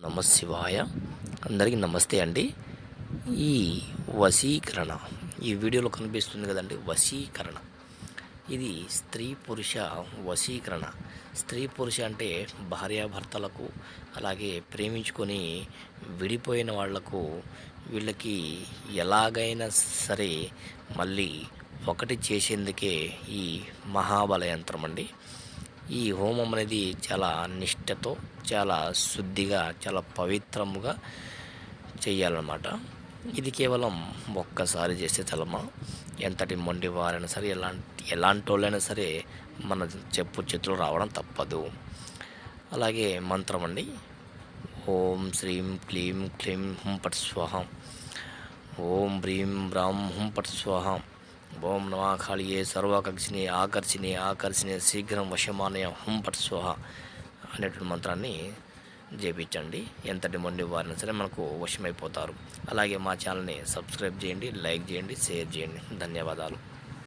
నమ శివాయ. అందరికీ నమస్తే అండి. ఈ వశీకరణ ఈ వీడియోలో కనిపిస్తుంది కదండి. వశీకరణ ఇది స్త్రీ పురుష వశీకరణ. స్త్రీ పురుష అంటే భార్యాభర్తలకు, అలాగే ప్రేమించుకొని విడిపోయిన వాళ్లకు, వీళ్ళకి ఎలాగైనా సరే మళ్ళీ ఒకటి చేసేందుకే ఈ మహాబల యంత్రం అండి. ఈ హోమం అనేది చాలా నిష్టతో, చాలా శుద్ధిగా, చాలా పవిత్రముగా చేయాలన్నమాట. ఇది కేవలం ఒక్కసారి చేస్తే చాలమ్మా. ఎంతటి మొండి వారైనా సరే, ఎలాంటి వాళ్ళైనా సరే మన చెప్పు చేతులు రావడం తప్పదు. అలాగే మంత్రం అండి. ఓం శ్రీం క్లీం క్లీం హుం పట్ స్వాహ. ఓం హ్రీం బ్రాం హుం పట్ స్వాహ. ఓం నమా కాళియే సర్వాకర్షిణి ఆకర్షిణి శీఘ్రం వశమానయ హుం పట్ స్వాహ అనేటువంటి మంత్రాన్ని జపించండి. ఎంతటి మొండి వారిని సరే మనకు వశమైపోతారు. అలాగే మా ఛానల్ని సబ్స్క్రైబ్ చేయండి, లైక్ చేయండి, షేర్ చేయండి. ధన్యవాదాలు.